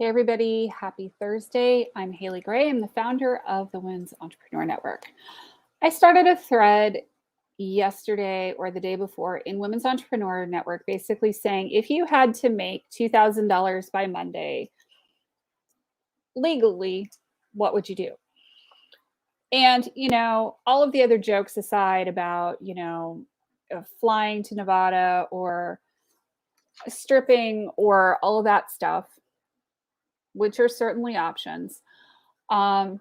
Hey, everybody. Happy Thursday. I'm Haley Gray. I'm the founder of the Women's Entrepreneur Network. I started a thread yesterday or the day before in Women's Entrepreneur Network, basically saying if you had to make $2,000 by Monday legally, what would you do? And, all of the other jokes aside about, flying to Nevada or stripping or all of that stuff, which are certainly options. Um,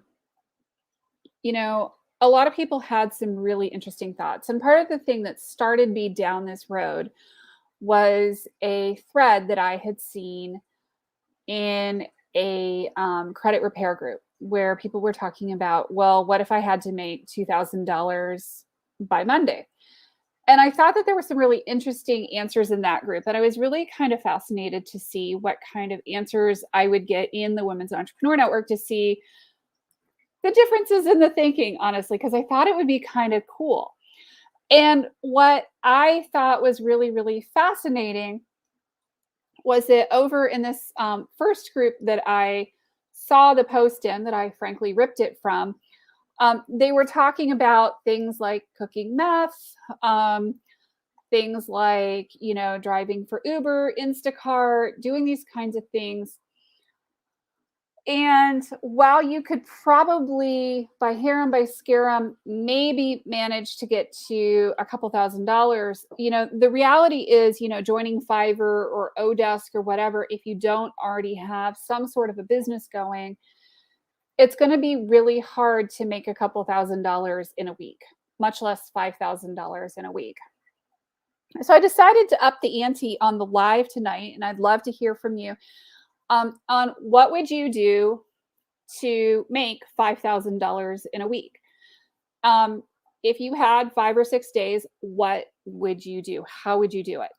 a lot of people had some really interesting thoughts. And part of the thing that started me down this road was a thread that I had seen in a credit repair group where people were talking about, well, what if I had to make $2,000 by Monday? And I thought that there were some really interesting answers in that group. And I was really kind of fascinated to see what kind of answers I would get in the Women's Entrepreneur Network to see the differences in the thinking, honestly, because I thought it would be kind of cool. And what I thought was really, really fascinating was that over in this first group that I saw the post in, that I frankly ripped it from, they were talking about things like cooking meth, things like, driving for Uber, Instacart, doing these kinds of things. And while you could probably, by harem, by scarum, maybe manage to get to a couple $1,000s, the reality is, joining Fiverr or Odesk or whatever, if you don't already have some sort of a business going, it's going to be really hard to make a couple $1,000s in a week, much less $5,000 in a week. So I decided to up the ante on the live tonight, and I'd love to hear from you. On what would you do to make $5,000 in a week? If you had 5 or 6 days, what would you do? How would you do it?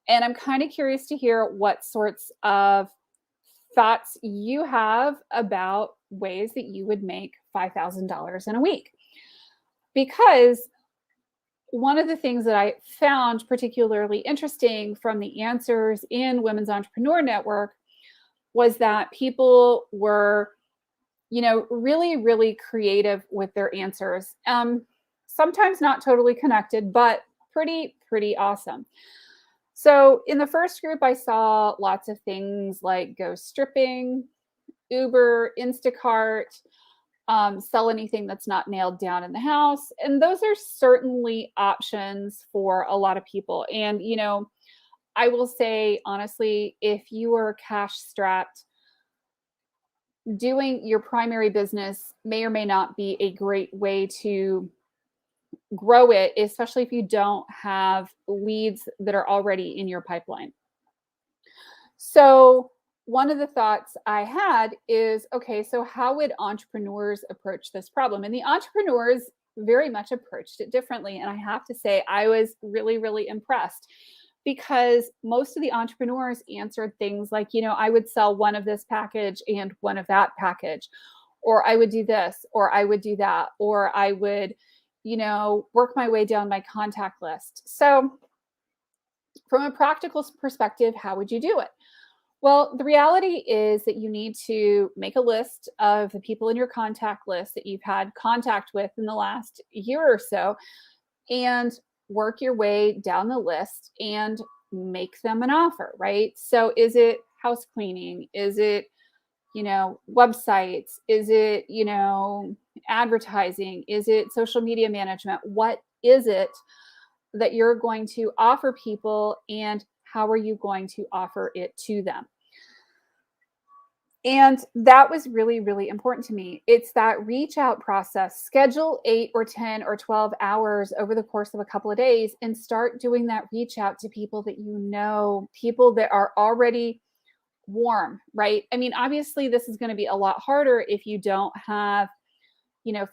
And I'm kind of curious to hear what sorts of thoughts you have about ways that you would make $5,000 in a week. Because one of the things that I found particularly interesting from the answers in Women's Entrepreneur Network was that people were, really, really creative with their answers. Sometimes not totally connected, but pretty awesome. So in the first group, I saw lots of things like go stripping, Uber, Instacart, sell anything that's not nailed down in the house. And those are certainly options for a lot of people. And, I will say, honestly, if you are cash strapped, doing your primary business may or may not be a great way to grow it, especially if you don't have leads that are already in your pipeline. So one of the thoughts I had is, okay, so how would entrepreneurs approach this problem? And the entrepreneurs very much approached it differently. And I have to say, I was really, really impressed because most of the entrepreneurs answered things like, I would sell one of this package and one of that package, or I would do this, or I would do that, or I would, work my way down my contact list. So from a practical perspective, how would you do it? Well, the reality is that you need to make a list of the people in your contact list that you've had contact with in the last year or so, and work your way down the list and make them an offer, right? So is it house cleaning? Is it, websites? Is it, advertising? Is it social media management? What is it that you're going to offer people, and how are you going to offer it to them? And that was really, really important to me. It's that reach out process. Schedule 8 or 10 or 12 hours over the course of a couple of days and start doing that reach out to people that people that are already warm, right? I mean, obviously, this is going to be a lot harder if you don't have,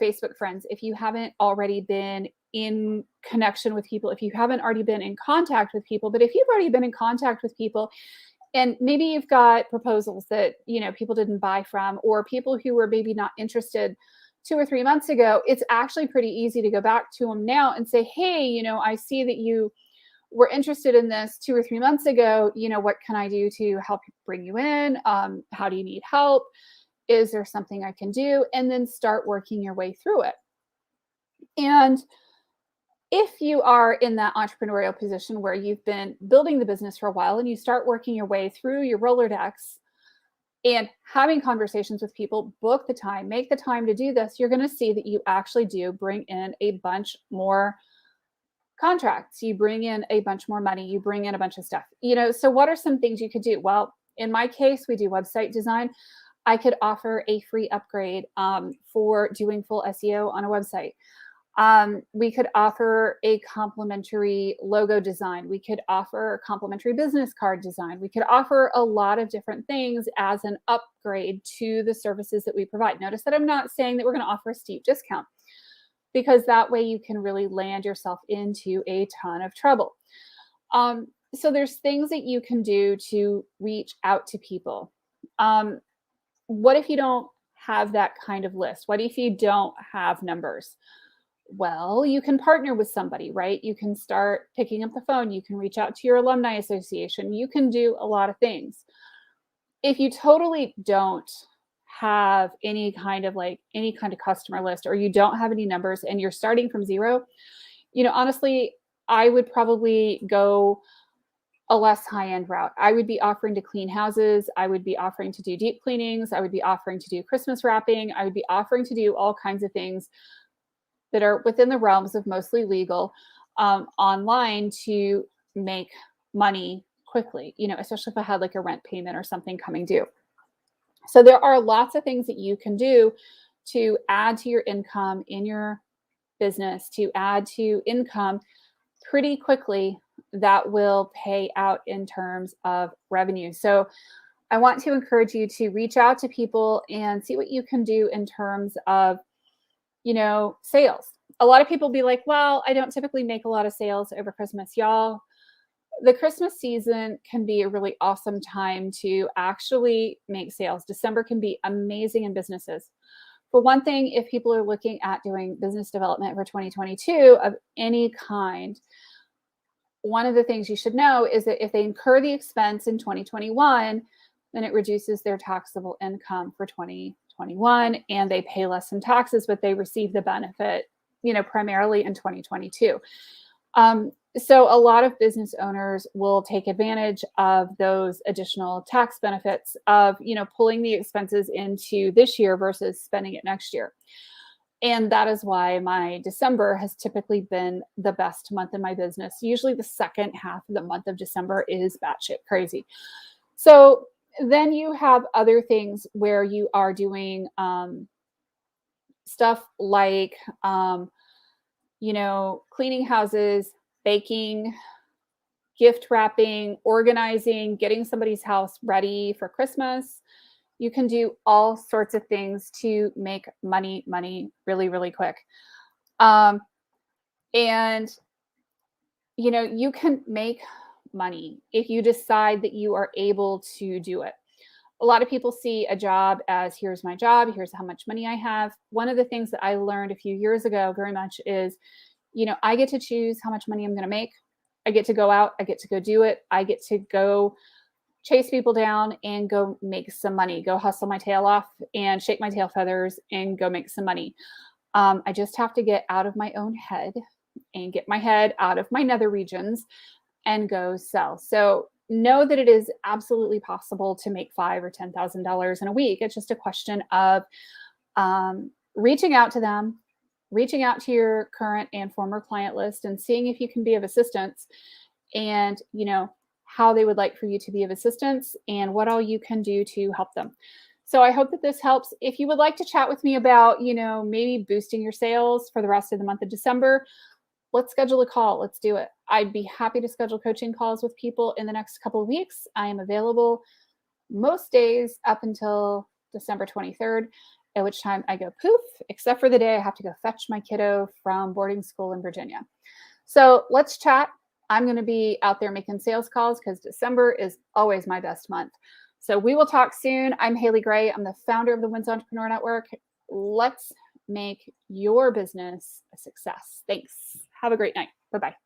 Facebook friends, if you haven't already been in connection with people, if you haven't already been in contact with people. But if you've already been in contact with people, and maybe you've got proposals that, people didn't buy from, or people who were maybe not interested 2 or 3 months ago, it's actually pretty easy to go back to them now and say, hey, I see that you were interested in this 2 or 3 months ago. What can I do to help bring you in? How do you need help? Is there something I can do? And then start working your way through it. And if you are in that entrepreneurial position where you've been building the business for a while and you start working your way through your Rolodex and having conversations with people, book the time, make the time to do this, you're going to see that you actually do bring in a bunch more contracts. You bring in a bunch more money. You bring in a bunch of stuff. So what are some things you could do? Well, in my case, we do website design. I could offer a free upgrade for doing full SEO on a website. We could offer a complimentary logo design. We could offer complimentary business card design. We could offer a lot of different things as an upgrade to the services that we provide. Notice that I'm not saying that we're going to offer a steep discount, because that way you can really land yourself into a ton of trouble. So there's things that you can do to reach out to people. What if you don't have that kind of list? What if you don't have numbers? Well, you can partner with somebody, right? You can start picking up the phone. You can reach out to your alumni association. You can do a lot of things. If you totally don't have any kind of customer list, or you don't have any numbers and you're starting from zero, honestly, I would probably go a less high-end route. I would be offering to clean houses. I would be offering to do deep cleanings. I would be offering to do Christmas wrapping. I would be offering to do all kinds of things that are within the realms of mostly legal online to make money quickly, especially if I had like a rent payment or something coming due. So there are lots of things that you can do to add to your income in your business, to add to income pretty quickly that will pay out in terms of revenue. So I want to encourage you to reach out to people and see what you can do in terms of sales. A lot of people be like, well, I don't typically make a lot of sales over Christmas. Y'all, the Christmas season can be a really awesome time to actually make sales. December can be amazing in businesses. For one thing, if people are looking at doing business development for 2022 of any kind, one of the things you should know is that if they incur the expense in 2021, then it reduces their taxable income for 2021, and they pay less in taxes, but they receive the benefit, primarily in 2022. So a lot of business owners will take advantage of those additional tax benefits of, pulling the expenses into this year versus spending it next year. And that is why my December has typically been the best month in my business. Usually the second half of the month of December is batshit crazy. So then you have other things where you are doing stuff like, cleaning houses, baking, gift wrapping, organizing, getting somebody's house ready for Christmas. You can do all sorts of things to make money really, really quick. And, you can make money if you decide that you are able to do it. A lot of people see a job as, here's my job, here's how much money I have. One of the things that I learned a few years ago very much is, I get to choose how much money I'm going to make. I get to go out. I get to go do it. I get to go chase people down and go make some money, go hustle my tail off and shake my tail feathers and go make some money. I just have to get out of my own head and get my head out of my nether regions and go sell. So know that it is absolutely possible to make $5,000 or $10,000 in a week. It's just a question of reaching out to them, reaching out to your current and former client list and seeing if you can be of assistance, and, how they would like for you to be of assistance and what all you can do to help them. So I hope that this helps. If you would like to chat with me about, maybe boosting your sales for the rest of the month of December, let's schedule a call. Let's do it. I'd be happy to schedule coaching calls with people in the next couple of weeks. I am available most days up until December 23rd, at which time I go poof, except for the day I have to go fetch my kiddo from boarding school in Virginia. So let's chat. I'm going to be out there making sales calls because December is always my best month. So we will talk soon. I'm Haley Gray. I'm the founder of the Wins Entrepreneur Network. Let's make your business a success. Thanks. Have a great night. Bye-bye.